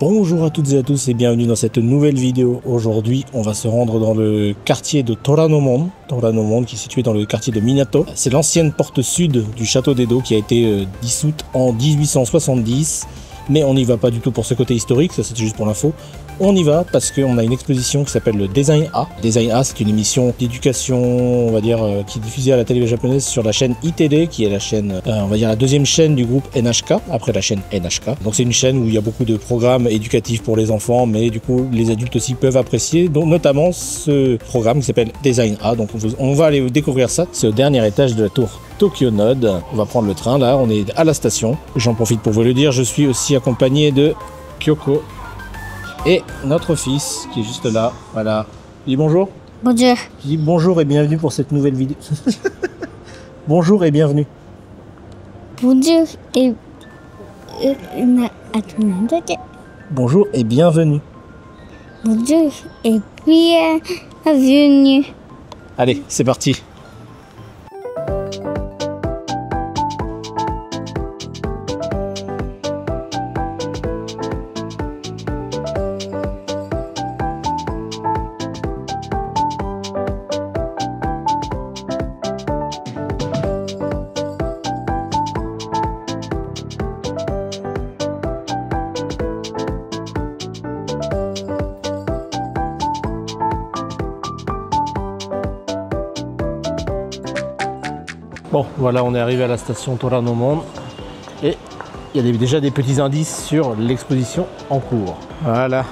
Bonjour à toutes et à tous et bienvenue dans cette nouvelle vidéo. Aujourd'hui, on va se rendre dans le quartier de Toranomon. Toranomon qui est situé dans le quartier de Minato. C'est l'ancienne porte sud du château d'Edo qui a été dissoute en 1870. Mais on n'y va pas du tout pour ce côté historique, ça c'était juste pour l'info. On y va parce qu'on a une exposition qui s'appelle le Design A. Design A, c'est une émission d'éducation, on va dire, qui est diffusée à la télévision japonaise sur la chaîne ITD, qui est la chaîne, on va dire, la deuxième chaîne du groupe NHK, après la chaîne NHK. Donc c'est une chaîne où il y a beaucoup de programmes éducatifs pour les enfants, mais du coup les adultes aussi peuvent apprécier, donc notamment ce programme qui s'appelle Design A. Donc on va aller découvrir ça. C'est au dernier étage de la tour Tokyo Node. On va prendre le train là, on est à la station. J'en profite pour vous le dire, je suis aussi accompagné de Kyoko et notre fils qui est juste là. Voilà. Dis bonjour. Bonjour. Je dis bonjour et bienvenue pour cette nouvelle vidéo. Bonjour et bienvenue. Bonjour et Bonjour et bienvenue. Bonjour et bienvenue. Allez, c'est parti. Bon, voilà, on est arrivé à la station Toranomon et il y a déjà des petits indices sur l'exposition en cours. Voilà,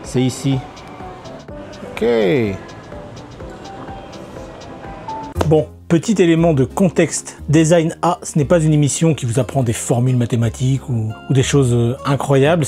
c'est ici. Ok. Bon, petit élément de contexte. Design A, ce n'est pas une émission qui vous apprend des formules mathématiques ou des choses incroyables.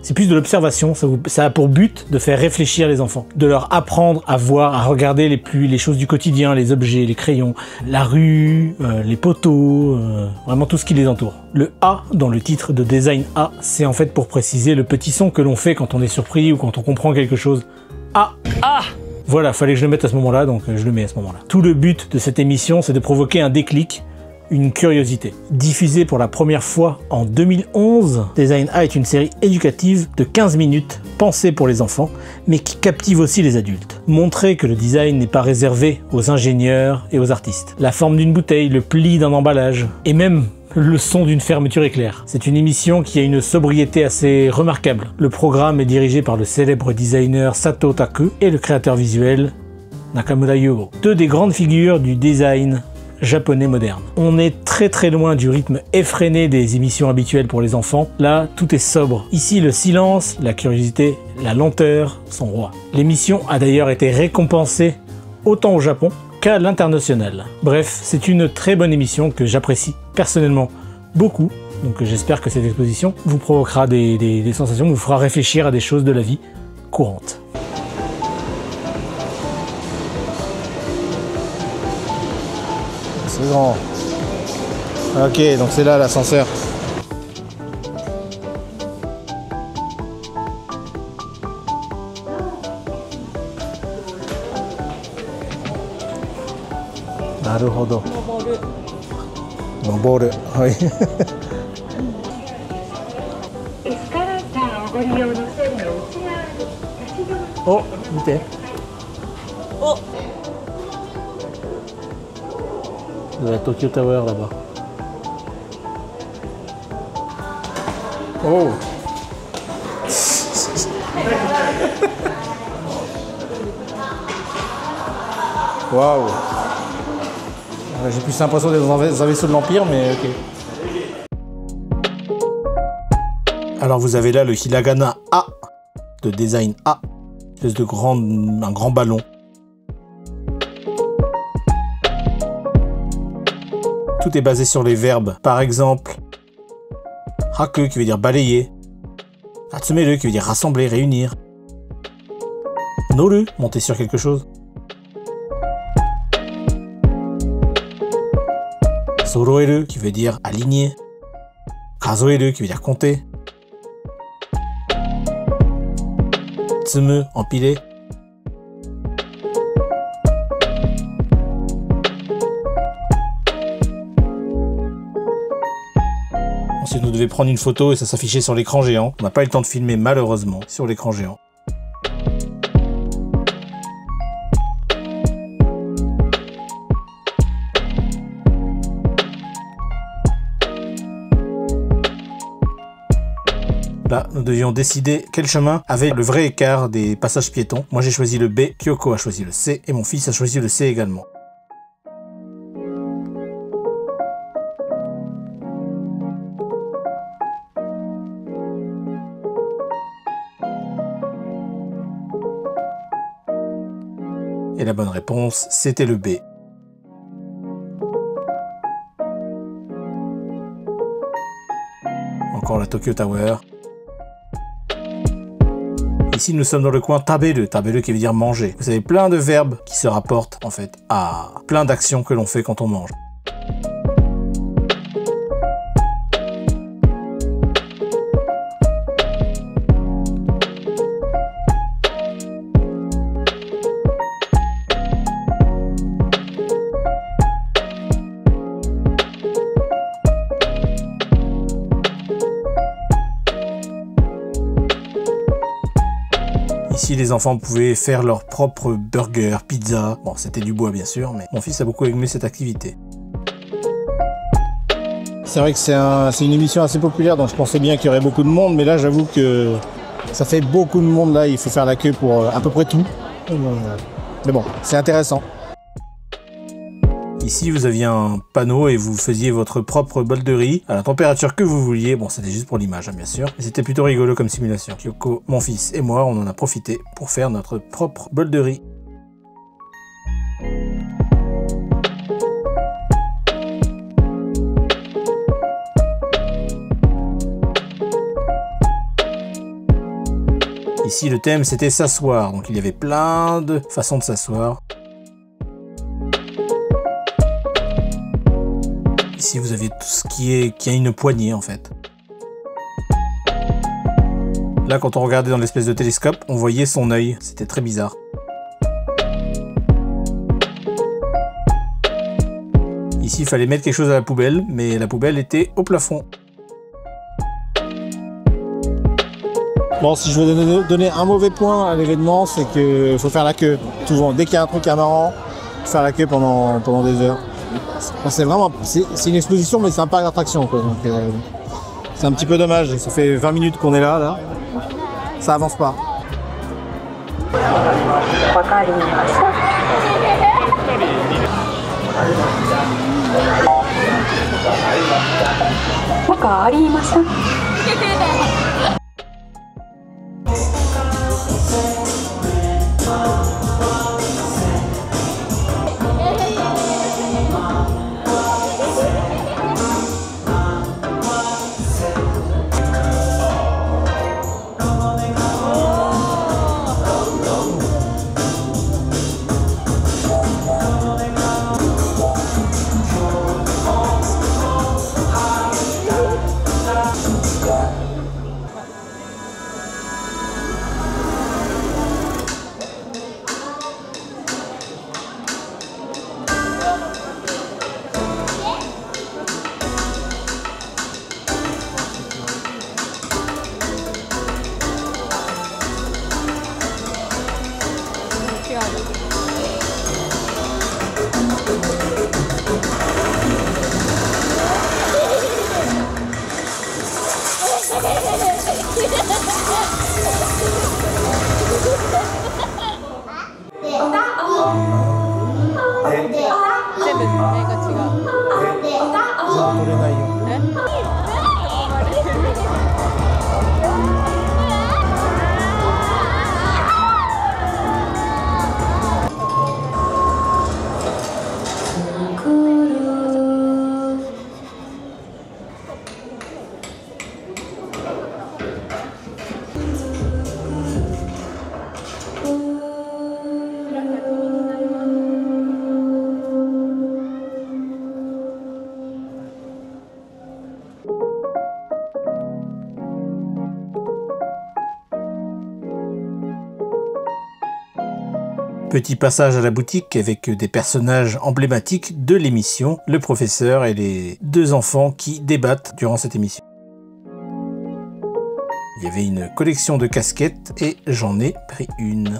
C'est plus de l'observation, ça a pour but de faire réfléchir les enfants, de leur apprendre à voir, à regarder les choses du quotidien, les objets, les crayons, la rue, les poteaux, vraiment tout ce qui les entoure. Le A dans le titre de Design A, c'est en fait pour préciser le petit son que l'on fait quand on est surpris ou quand on comprend quelque chose. A. A. Voilà, fallait que je le mette à ce moment-là, donc je le mets à ce moment-là. Tout le but de cette émission, c'est de provoquer un déclic, une curiosité. Diffusée pour la première fois en 2011, Design A est une série éducative de 15 minutes, pensée pour les enfants, mais qui captive aussi les adultes. Montrer que le design n'est pas réservé aux ingénieurs et aux artistes. La forme d'une bouteille, le pli d'un emballage, et même le son d'une fermeture éclair. C'est une émission qui a une sobriété assez remarquable. Le programme est dirigé par le célèbre designer Sato Taku et le créateur visuel Nakamura Yugo. Deux des grandes figures du design japonais moderne. On est très loin du rythme effréné des émissions habituelles pour les enfants. Là, tout est sobre. Ici, le silence, la curiosité, la lenteur sont rois. L'émission a d'ailleurs été récompensée autant au Japon qu'à l'international. Bref, c'est une très bonne émission que j'apprécie personnellement beaucoup. Donc j'espère que cette exposition vous provoquera des sensations, vous fera réfléchir à des choses de la vie courante. C'est grand. Ok, donc c'est là l'ascenseur. Naruhodo. Noboru. Oui. Oh, écoutez. Oh. De la Tokyo Tower là-bas. Oh. Waouh. J'ai plus l'impression d'être dans un vaisseau de l'Empire, mais ok. Alors vous avez là le hiragana A de Design A, une espèce de un grand ballon. Tout est basé sur les verbes. Par exemple, haku qui veut dire balayer, atsumeru qui veut dire rassembler, réunir, noru, monter sur quelque chose, soroeru qui veut dire aligner, kazoeru qui veut dire compter, tsumu, empiler, Si on devait prendre une photo et ça s'affichait sur l'écran géant, on n'a pas eu le temps de filmer malheureusement sur l'écran géant. Là, nous devions décider quel chemin avait le vrai écart des passages piétons. Moi j'ai choisi le B, Kyoko a choisi le C et mon fils a choisi le C également. Et la bonne réponse, c'était le B. Encore la Tokyo Tower. Ici, nous sommes dans le coin tabele, tabele qui veut dire manger. Vous avez plein de verbes qui se rapportent en fait à plein d'actions que l'on fait quand on mange. Ici, les enfants pouvaient faire leur propre burger, pizza. Bon, c'était du bois bien sûr, mais mon fils a beaucoup aimé cette activité. C'est vrai que c'est une émission assez populaire, donc je pensais bien qu'il y aurait beaucoup de monde, mais là, j'avoue que ça fait beaucoup de monde là. Il faut faire la queue pour à peu près tout. Mais bon, c'est intéressant. Ici, vous aviez un panneau et vous faisiez votre propre bol de riz à la température que vous vouliez. Bon, c'était juste pour l'image, hein, bien sûr. Mais c'était plutôt rigolo comme simulation. Kyoko, mon fils et moi, on en a profité pour faire notre propre bol de riz. Ici, le thème, c'était s'asseoir. Donc, il y avait plein de façons de s'asseoir. Ici, vous avez tout ce qui a une poignée, en fait. Là, quand on regardait dans l'espèce de télescope, on voyait son œil. C'était très bizarre. Ici, il fallait mettre quelque chose à la poubelle, mais la poubelle était au plafond. Bon, si je veux donner un mauvais point à l'événement, c'est qu'il faut faire la queue. Souvent, dès qu'il y a un truc marrant, faire la queue pendant des heures. C'est vraiment, c'est une exposition, mais c'est un parc d'attraction, quoi. Donc, c'est un petit peu dommage. Ça fait 20 minutes qu'on est là. Ça avance pas. Petit passage à la boutique avec des personnages emblématiques de l'émission, le professeur et les deux enfants qui débattent durant cette émission. Il y avait une collection de casquettes et j'en ai pris une.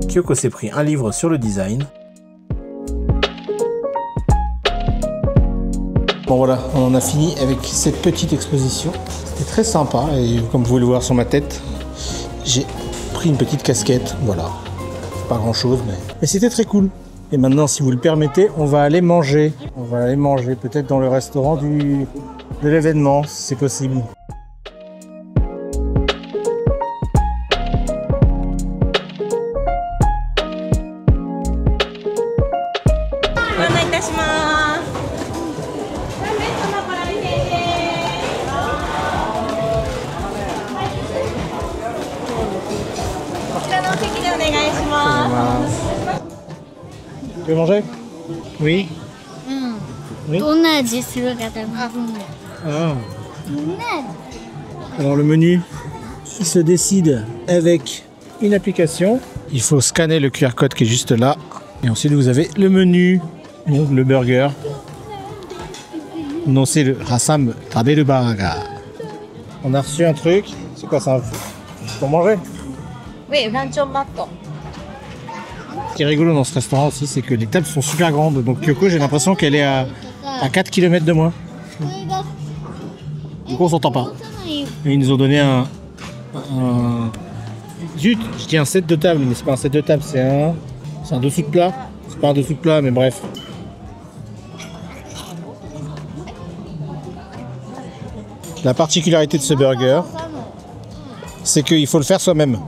Kyoko s'est pris un livre sur le design. Bon voilà, on en a fini avec cette petite exposition. C'était très sympa et comme vous pouvez le voir sur ma tête, j'ai pris une petite casquette. Voilà, pas grand chose mais c'était très cool. Et maintenant, si vous le permettez, on va aller manger. On va aller manger peut-être dans le restaurant de l'événement, si c'est possible. Tu veux manger? Oui. Oui. Ah. Alors le menu, il se décide avec une application. Il faut scanner le QR code qui est juste là. Et ensuite vous avez le menu, donc le burger. Non, c'est le Rasam Taberu Burger. On a reçu un truc. C'est quoi ça? Pour manger? Oui, luncheon matto. Ce qui est rigolo dans ce restaurant aussi, c'est que les tables sont super grandes. Donc Kyoko, j'ai l'impression qu'elle est à 4 km de moi. Du coup, on s'entend pas. Et ils nous ont donné un... Zut, je dis un set de table, mais c'est pas un set de table, c'est un dessous de plat. C'est pas un dessous de plat, mais bref. La particularité de ce burger, c'est qu'il faut le faire soi-même.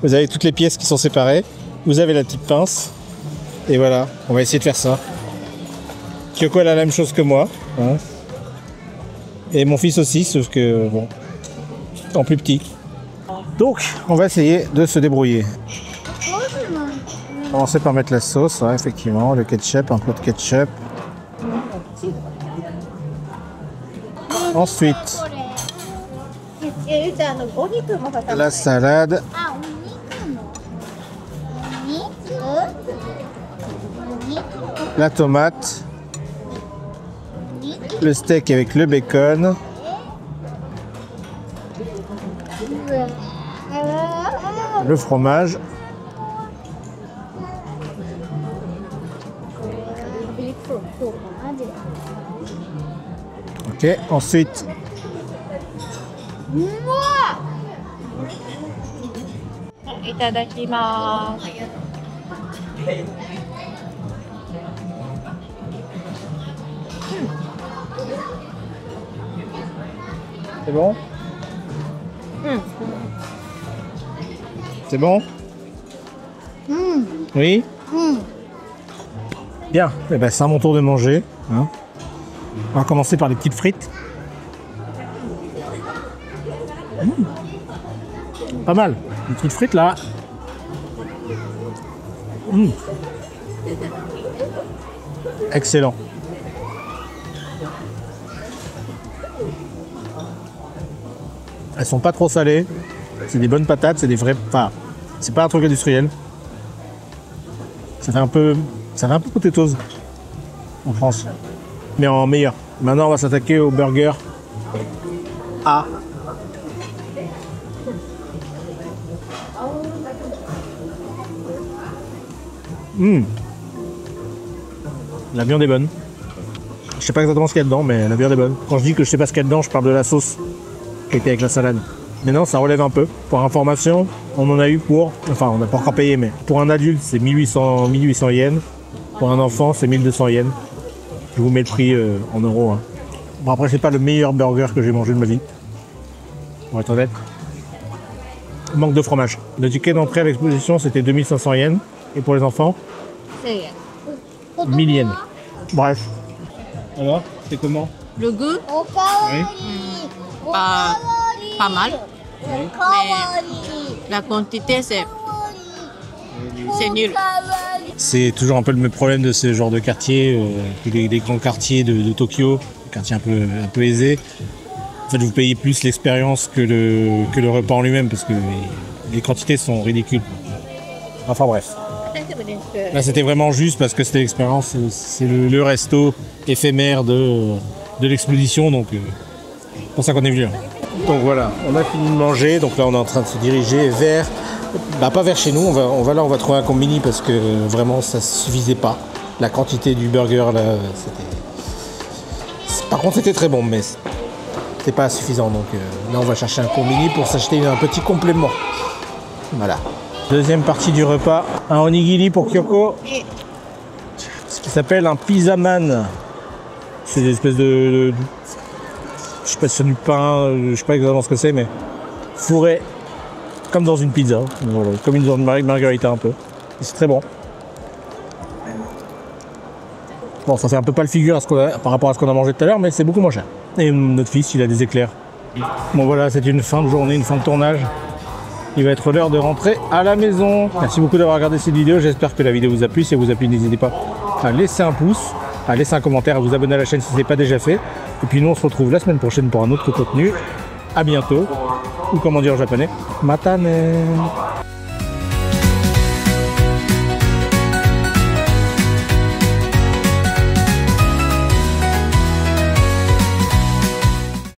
Vous avez toutes les pièces qui sont séparées. Vous avez la petite pince. Et voilà, on va essayer de faire ça. Kyoko, elle a la même chose que moi. Hein. Et mon fils aussi, sauf que, bon, en plus petit. Donc, on va essayer de se débrouiller. Commencer par mettre la sauce, ouais, effectivement, le ketchup, un peu de ketchup. Ensuite, la salade. La tomate, le steak avec le bacon, le fromage, ok, ensuite Itadakimasu. C'est bon? C'est bon? Oui? Bien, eh ben, c'est à mon tour de manger. Hein. On va commencer par les petites frites. Pas mal. Les petites frites là. Excellent. Elles sont pas trop salées. C'est des bonnes patates, c'est des vrais. Enfin, c'est pas un truc industriel. Ça fait un peu potatoes en France, mais en meilleur. Maintenant, on va s'attaquer au burger A. La viande est bonne. Je sais pas exactement ce qu'il y a dedans, mais la viande est bonne. Quand je dis que je sais pas ce qu'il y a dedans, je parle de la sauce qui était avec la salade. Mais non, ça relève un peu. Pour information, on en a eu pour... Enfin, on n'a pas encore payé, mais pour un adulte, c'est 1800 yens. Pour un enfant, c'est 1200 yens. Je vous mets le prix en euros. Hein. Bon, après, c'est pas le meilleur burger que j'ai mangé de ma vie. Pour être honnête. Manque de fromage. Le ticket d'entrée à l'exposition, c'était 2500 yens. Et pour les enfants, 1000 yens. Bref. Alors, c'est comment? Le goût, Oui. pas mal. Mais la quantité, c'est nul. C'est toujours un peu le même problème de ce genre de quartier, des grands quartiers de Tokyo, quartiers un peu aisés. En fait, vous payez plus l'expérience que le repas en lui-même parce que les quantités sont ridicules. Enfin bref. Là, c'était vraiment juste parce que c'était l'expérience, c'est le resto éphémère de de l'expédition, donc c'est pour ça qu'on est venu. Donc voilà, on a fini de manger, donc là on est en train de se diriger vers, pas vers chez nous, on va trouver un combini parce que vraiment ça suffisait pas. La quantité du burger là, par contre c'était très bon, mais c'était pas suffisant, donc là on va chercher un combini pour s'acheter un petit complément. Voilà. Deuxième partie du repas, un onigiri pour Kyoko, ce qui s'appelle un pizza man. C'est des espèces de je sais pas si c'est du pain, je sais pas exactement ce que c'est, mais fourré comme dans une pizza, voilà, comme une margarita un peu. Et c'est très bon. Bon, ça fait un peu pas le figure par rapport à ce qu'on a mangé tout à l'heure, mais c'est beaucoup moins cher. Et notre fils, il a des éclairs. Bon voilà, c'est une fin de journée, une fin de tournage. Il va être l'heure de rentrer à la maison. Merci beaucoup d'avoir regardé cette vidéo, j'espère que la vidéo vous a plu. Si elle vous a plu, n'hésitez pas à laisser un pouce, à laisser un commentaire, à vous abonner à la chaîne si ce n'est pas déjà fait. Et puis nous on se retrouve la semaine prochaine pour un autre contenu. À bientôt, ou comment dire en japonais, matane.